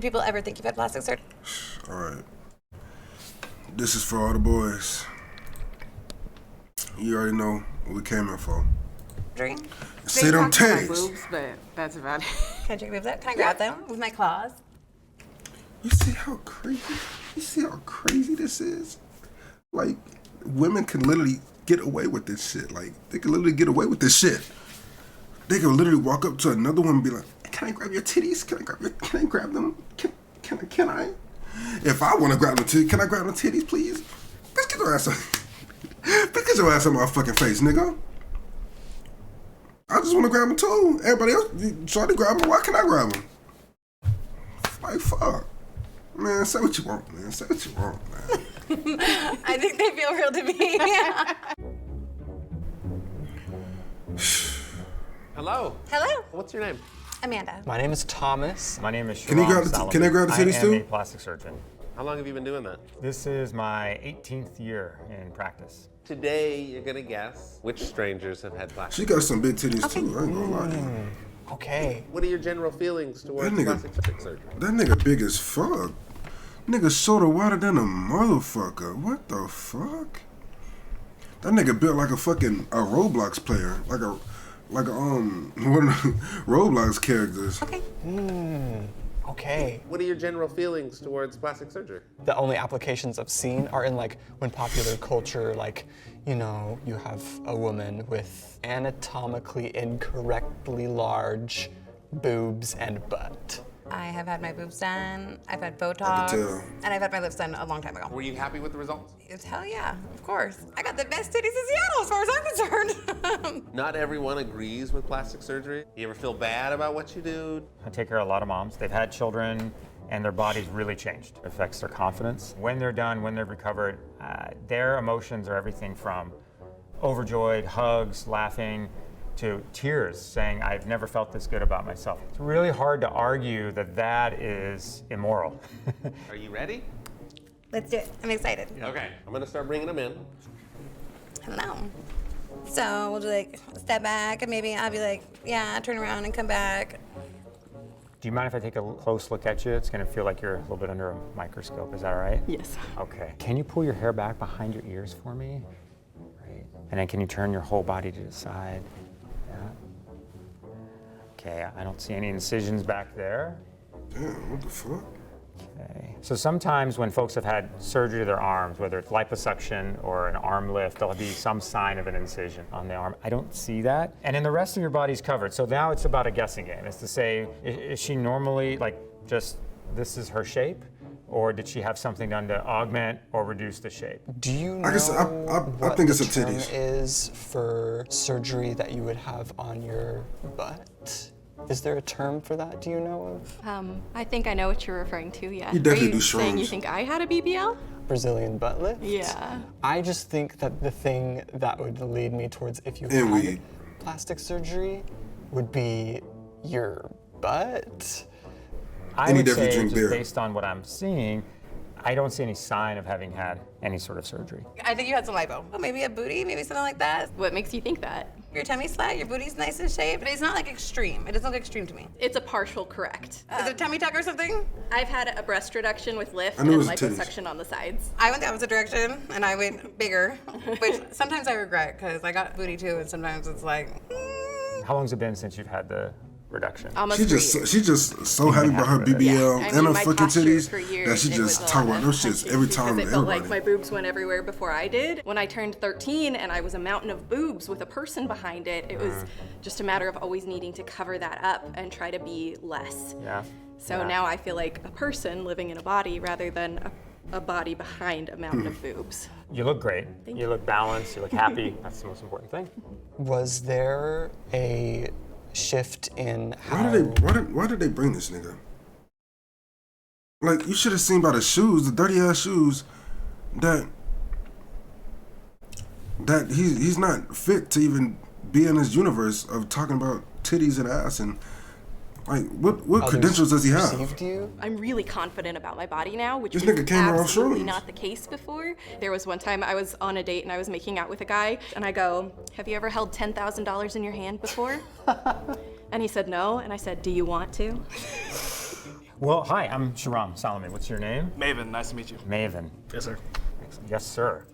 people ever think you've had plastic surgery? All right. This is for all the boys. You already know what we came in for. See them titties. Boobs, but that's about it. Can I check your boobs out? Can I grab them with my claws? You see how crazy? You see how crazy this is? Like, women can literally get away with this shit. Like, they can literally get away with this shit. They can literally walk up to another woman and be like, "Can I grab your titties? Can I grab them? Can I? If I want to grab the titties, can I grab the titties, please? Bitch, get your ass on. Bitch, get your ass on my fucking face, nigga. I just want to grab them too. Everybody else, try to grab them. Why can't I grab them? Like, fuck. Man, say what you want, man. Say what you want, man. I think they feel real to me. Hello. Hello. What's your name? Amanda. My name is Thomas. My name is Can I grab Sharon the titties too? I am a plastic surgeon. How long have you been doing that? This is my 18th year in practice. Today, you're gonna guess which strangers have had plastic. She got some big titties too. I ain't gonna lie to you. Okay. What are your general feelings towards plastic surgery? That nigga big as fuck. Nigga sorta wider than a motherfucker. What the fuck? That nigga built like a Roblox player. Like a one of the Roblox characters. Okay. Okay. What are your general feelings towards plastic surgery? The only applications I've seen are in like when popular culture, like, you know, you have a woman with anatomically incorrectly large boobs and butt. I have had my boobs done. I've had I Botox. can tell. And I've had my lips done a long time ago. Were you happy with the results? Hell yeah, of course. I got the best titties in Seattle as far as I'm concerned. Not everyone agrees with plastic surgery. You ever feel bad about what you do? I take care of a lot of moms. They've had children and their body's really changed. It affects their confidence. When they're done, when they've recovered, their emotions are everything from overjoyed, hugs, laughing, to tears, saying, "I've never felt this good about myself." It's really hard to argue that that is immoral. Are you ready? Let's do it. I'm excited. Okay, I'm gonna start bringing them in. I don't know. So we'll do like step back and maybe I'll be like, yeah, turn around and come back. Do you mind if I take a close look at you? It's gonna feel like you're a little bit under a microscope, is that all right? Yes. Okay. Can you pull your hair back behind your ears for me? Right. And then can you turn your whole body to the side? Yeah. Okay, I don't see any incisions back there. Damn, what the fuck? Okay. So sometimes when folks have had surgery to their arms, whether it's liposuction or an arm lift, there'll be some sign of an incision on the arm. I don't see that. And then the rest of your body's covered. So now it's about a guessing game. It's to say, is she normally like just this is her shape? Or did she have something done to augment or reduce the shape? Do you know I think it's the a term titties. is for surgery that you would have on your butt? Is there a term for that? Do you know of? I think I know what you're referring to, yeah. You definitely Are do you saying you shrooms. think I had a BBL? Brazilian butt lift? Yeah. I just think that the thing that would lead me towards if you And had weed. plastic surgery would be your butt. I And he would definitely say, drink just beer. based on what I'm seeing, I don't see any sign of having had any sort of surgery. I think you had some lipo. Oh, maybe a booty, maybe something like that. What makes you think that? Your tummy's flat, your booty's nice and shaped, but it's not like extreme. It doesn't look extreme to me. It's a partial correct. Is it tummy tuck or something? I've had a breast reduction with lift I knew and it was titties. liposuction on the sides. I went the opposite direction and I went bigger, which sometimes I regret because I got booty too, and sometimes it's like, How long's it been since you've had the reduction? Almost She 3 just years. she just so happy about her BBL Yeah, I and mean, her my fucking posture titties for years, that she it just was a talk lot about of those shits punches every time because with it felt like everybody. my boobs went everywhere before I did. When I turned 13 and I was a mountain of boobs with a person behind it, it was just a matter of always needing to cover that up and try to be less. Yeah. So Yeah. now I feel like a person living in a body rather than a body behind a mountain of boobs. You look great. You look balanced. You look happy. That's the most important thing. Was there a shift in how Why did they bring this nigga? Like, you should have seen by the shoes, the dirty ass shoes, that he's not fit to even be in this universe of talking about titties and ass and like what others credentials does he have? perceived you? I'm really confident about my body now, which This was nigga came off absolutely shrooms. not the case before. There was one time I was on a date and I was making out with a guy, and I go, "Have you ever held $10,000 in your hand before?" And he said no, and I said, "Do you want to?" Well, hi, I'm Sharam Solomon. What's your name? Maven, nice to meet you. Maven. Yes, sir. Yes, sir.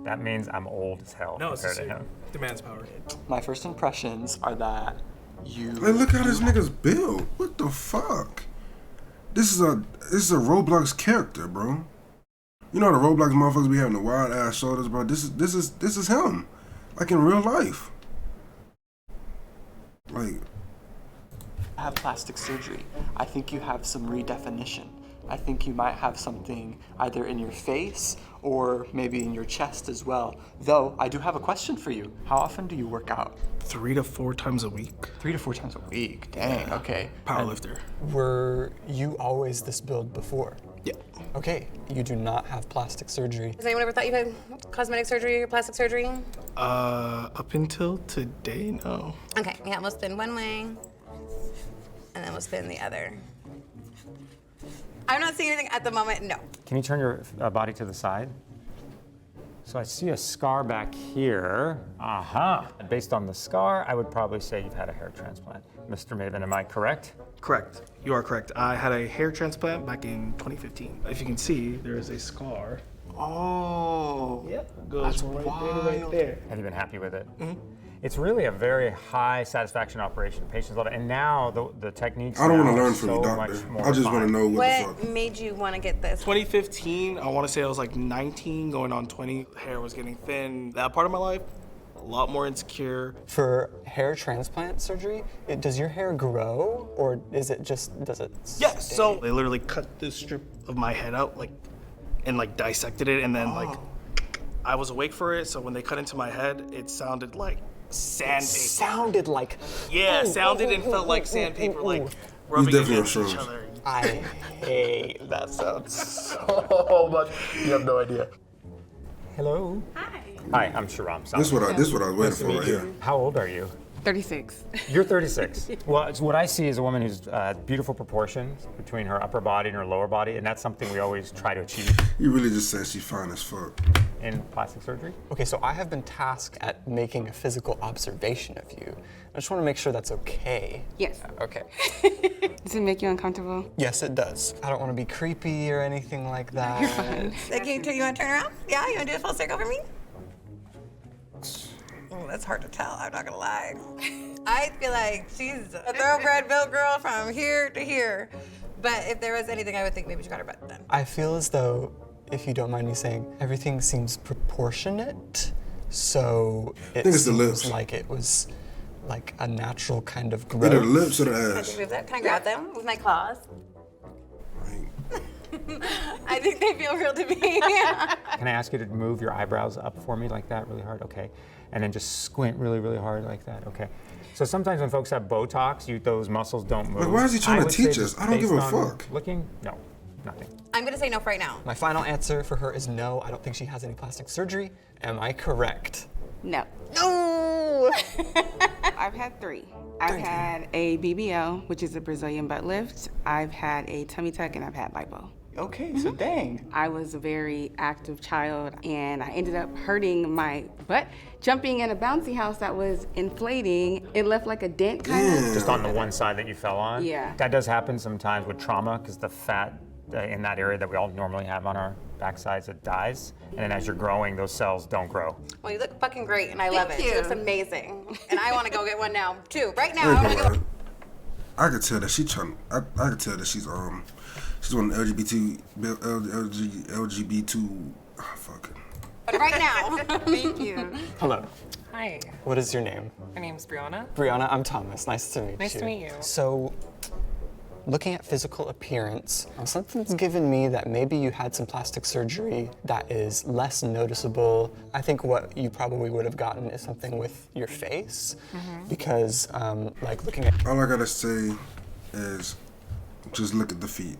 That means I'm old as hell No, it's compared just to him. demands power. My first impressions are that you. Like, look how this nigga's built. What the fuck? This is a Roblox character, bro. You know the Roblox motherfuckers be having the wide ass shoulders, bro. This is him, like in real life. Like, have plastic surgery. I think you have some redefinition. I think you might have something either in your face or maybe in your chest as well. Though, I do have a question for you. How often do you work out? 3 to 4 times a week. 3 to 4 times a week. Dang, okay. Powerlifter. Were you always this build before? Yeah. Okay, you do not have plastic surgery. Has anyone ever thought you had cosmetic surgery or plastic surgery? Up until today, no. Okay, yeah, we'll spin one way, and then we'll spin the other. I'm not seeing anything at the moment, no. Can you turn your body to the side? So I see a scar back here. Aha. Based on the scar, I would probably say you've had a hair transplant. Mr. Maven, am I correct? Correct. You are correct. I had a hair transplant back in 2015. If you can see, there is a scar. Oh. Yep. Goes right there. Have you been happy with it? Mm-hmm. It's really a very high satisfaction operation. Patients love it. And now the techniques I don't want to now are learn from so you, much doctor. more I just want to refined. know what the fuck. What made you want to get this? 2015, I want to say I was like 19, going on 20. Hair was getting thin. That part of my life, a lot more insecure. For hair transplant surgery, does your hair grow or does it Yeah, stay? so they literally cut this strip of my head out, and dissected it, and then I was awake for it. So when they cut into my head, it sounded like sandpaper. Sounded like. Yeah, Ooh, sounded ooh, and ooh, felt ooh, like ooh, sandpaper, ooh, like ooh. rubbing definitely against on each shrooms. other. I hate that sound so much. You have no idea. Hello. Hi, I'm Sharam Solomon. This what I was waiting for right here. How old are you? 36. You're 36. Well, it's what I see is a woman who's beautiful proportions between her upper body and her lower body, and that's something we always try to achieve You really just said she fine as fuck. in plastic surgery. Okay, so I have been tasked at making a physical observation of you. I just want to make sure that's okay. Yes. Okay. Does it make you uncomfortable? Yes, it does. I don't want to be creepy or anything like that. You're fine. You want to turn around? Yeah, you want to do a full circle for me? Oh, that's hard to tell, I'm not gonna lie. I feel like she's a thoroughbred built girl from here to here. But if there was anything, I would think maybe she got her butt done. I feel as though, if you don't mind me saying, everything seems proportionate. So it think it's the seems lips. like it was like a natural kind of Either the growth. lips or the Can I ass. move that? Can I grab them with my claws? Right. I think they feel real to me. Can I ask you to move your eyebrows up for me like that really hard? Okay. And then just squint really, really hard like that. Okay. So sometimes when folks have Botox, those muscles don't move. Like, why is he trying to would say teach us? just I don't give a based on fuck. Looking? No, nothing. I'm gonna say no for right now. My final answer for her is no. I don't think she has any plastic surgery. Am I correct? No. No! I've had 3. I've had a BBL, which is a Brazilian butt lift. I've had a tummy tuck, and I've had lipo. Okay, so dang. I was a very active child, and I ended up hurting my butt. Jumping in a bouncy house that was inflating, it left like a dent kind of. Just on the one side that you fell on? Yeah. That does happen sometimes with trauma because the fat in that area that we all normally have on our backsides, it dies. And then as you're growing, those cells don't grow. Well, you look fucking great, and I love it. Thank She you. looks amazing. And I wanna go get one now, too. Right now, I I ain't wanna gonna go. lie. I could tell that she trying. I could tell that she's one of the LGBT. Oh, fuck it. Right now. Thank you. Hello. Hi, What is your name? my name's Brianna. Brianna, I'm Thomas. Nice to meet you. Nice to meet you. So, looking at physical appearance, something's given me that maybe you had some plastic surgery that is less noticeable. I think what you probably would have gotten is something with your face, because like looking at All I gotta say is just look at the feet.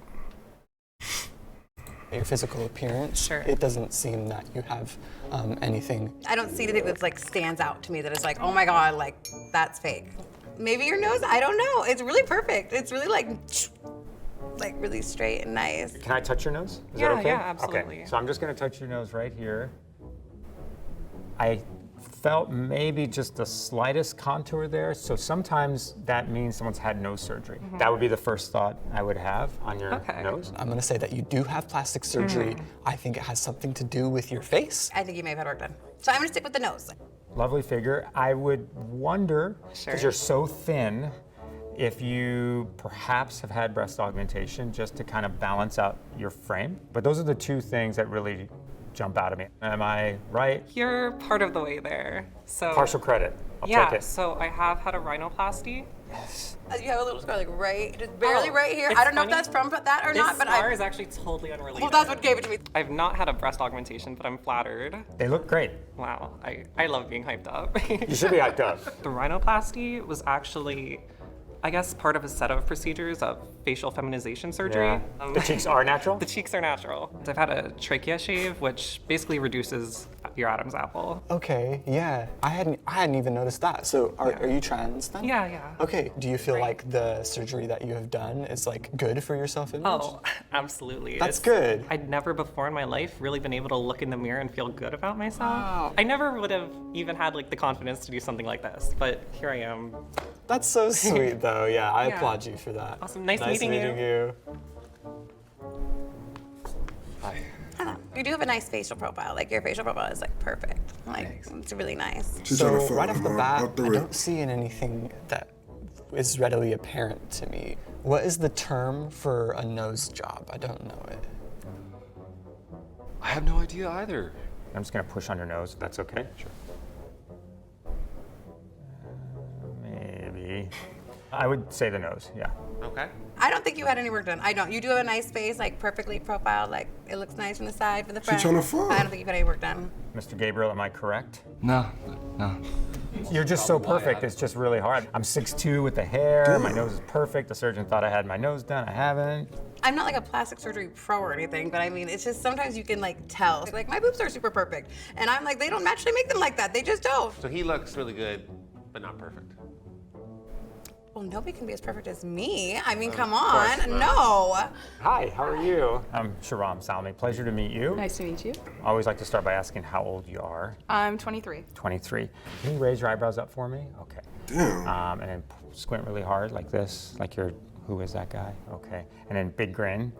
your physical appearance, Sure. it doesn't seem that you have anything. I don't see anything that's like stands out to me that is like, oh my god, like that's fake. Maybe your nose, I don't know. It's really perfect. It's really like really straight and nice. Can I touch your nose? Is Yeah, that okay? yeah, absolutely. Okay, so I'm just gonna touch your nose right here. I felt maybe just the slightest contour there. So sometimes that means someone's had nose surgery. That would be the first thought I would have on your nose. I'm gonna say that you do have plastic surgery. I think it has something to do with your face. I think you may have had work done. So I'm gonna stick with the nose. Lovely figure. I would wonder, because you're so thin, if you perhaps have had breast augmentation just to kind of balance out your frame. But those are the two things that really jump out at me. Am I right? You're part of the way there. So Partial credit. I'll yeah, take it. so I have had a rhinoplasty. You have a little scar like right, just barely right here. it's I don't know if funny. that's from that or This not, but scar I. is actually totally unrelated. Well, that's what gave it to me. I've not had a breast augmentation, but I'm flattered. They look great. Wow, I love being hyped up. You should be hyped up. The rhinoplasty was actually, I guess, part of a set of procedures of facial feminization surgery. Yeah. The cheeks are natural? The cheeks are natural. I've had a trachea shave, which basically reduces your Adam's apple. Okay, yeah. I hadn't even noticed that. So are you trans then? Yeah, yeah. Okay, do you feel like the surgery that you have done is like good for your self-image? Oh, absolutely. That's good. I'd never before in my life really been able to look in the mirror and feel good about myself. Wow. I never would have even had like the confidence to do something like this, but here I am. That's so sweet though. Yeah, I applaud you for that. Awesome. Nice meeting you. You do have a nice facial profile. Like your facial profile is like perfect. Like it's really nice. She's So trying to fuck right off the her bat, out the I rip. don't see anything that is readily apparent to me. What is the term for a nose job? I don't know it. I have no idea either. I'm just gonna push on your nose, if that's okay. Sure. Maybe. I would say the nose, yeah. Okay. I don't think you had any work done. I don't. You do have a nice face, like perfectly profiled. Like it looks nice from the side, from the front. tryna fuck. I don't think you've had any work done. Mr. Gabriel, am I correct? No. You're just so perfect, it's just really hard. I'm 6'2" with the hair, my nose is perfect. The surgeon thought I had my nose done, I haven't. I'm not like a plastic surgery pro or anything, but I mean, it's just sometimes you can like tell. Like my boobs are super perfect, and I'm like, they don't naturally make them like that. They just don't. So he looks really good, but not perfect. Well, nobody can be as perfect as me. I mean, come course on. not. No. Hi, how are you? I'm Sharam Salmi. Pleasure to meet you. Nice to meet you. I always like to start by asking how old you are. I'm 23. 23. Can you raise your eyebrows up for me? Okay. Damn. And then squint really hard like this, like you're, who is that guy? Okay. And then big grin.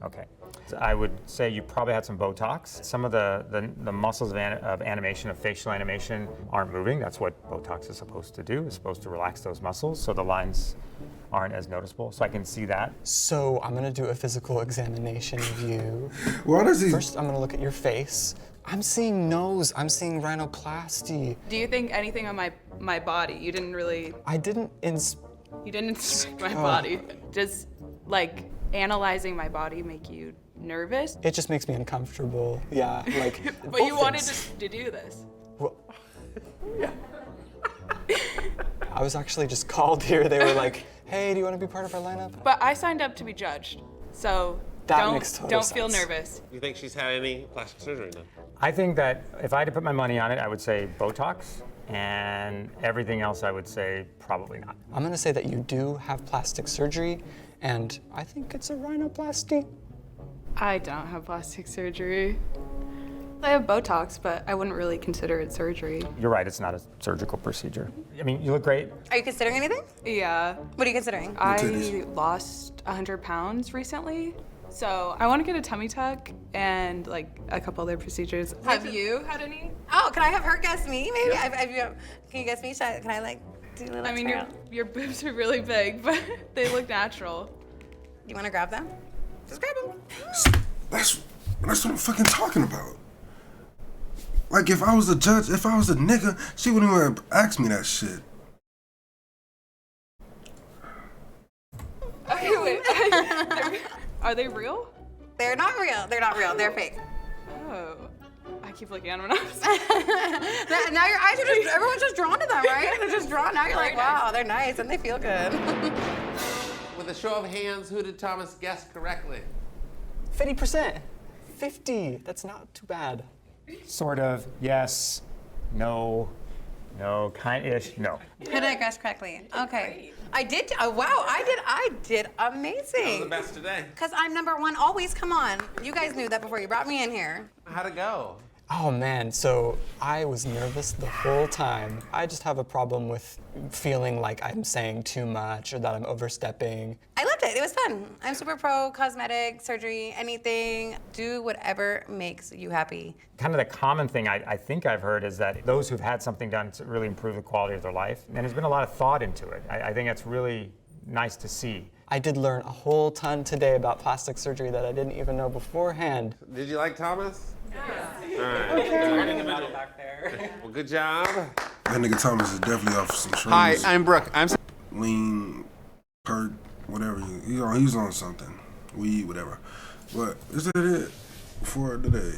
Okay. So I would say you probably had some Botox. Some of the muscles of animation, of facial animation, aren't moving. That's what Botox is supposed to do. It's supposed to relax those muscles so the lines aren't as noticeable. So I can see that. So I'm gonna do a physical examination of you. Why does he? First, I'm gonna look at your face. I'm seeing nose. I'm seeing rhinoplasty. Do you think anything on my body? You didn't really. I didn't You didn't inspect my body. Does like analyzing my body make you nervous? It just makes me uncomfortable. Yeah, like. But you both wanted things. to do this. Well, I was actually just called here. They were like, "Hey, do you want to be part of our lineup?" But I signed up to be judged, so That makes total don't feel sense. nervous. You think she's had any plastic surgery then? I think that if I had to put my money on it, I would say Botox, and everything else I would say probably not. I'm gonna say that you do have plastic surgery, and I think it's a rhinoplasty. I don't have plastic surgery. I have Botox, but I wouldn't really consider it surgery. You're right, it's not a surgical procedure. I mean, you look great. Are you considering anything? Yeah. What are you considering? I titties. lost 100 pounds recently. So I want to get a tummy tuck and like a couple other procedures. Have you had any? Oh, can I have her guess me? Maybe. Can you guess me? Can I like do a little? I mean, twirl? your boobs are really big, but they look natural. You want to grab them? Just grab them. That's what I'm fucking talking about. Like if I was a judge, if I was a nigga, she wouldn't even have asked me that shit. Okay, wait. Are they real? They're not real. They're not real. They're fake. Oh. I keep looking at them and Now your eyes are just, everyone's just drawn to them, right? They're just drawn. Now you're like, wow, they're nice and they feel good. With a show of hands, who did Thomas guess correctly? 50%. 50. That's not too bad. Sort of, yes, no, kind-ish, no. Who did I guess correctly? Okay. I did, wow, I did That was the amazing. best today. Because I'm #1 always, come on. You guys knew that before you brought me in here. How'd it go? Oh man, so I was nervous the whole time. I just have a problem with feeling like I'm saying too much or that I'm overstepping. I loved it. It was fun. I'm super pro cosmetic, surgery, anything. Do whatever makes you happy. Kind of the common thing I think I've heard is that those who've had something done to really improve the quality of their life, and there's been a lot of thought into it. I think that's really nice to see. I did learn a whole ton today about plastic surgery that I didn't even know beforehand. Did you like Thomas? Yeah. Learning about it back there. Well, good job. That nigga Thomas is definitely off some shrooms. Hi, I'm Brooke. I'm Lean, perk, whatever. He's on something. Weed, whatever. But is that it for today?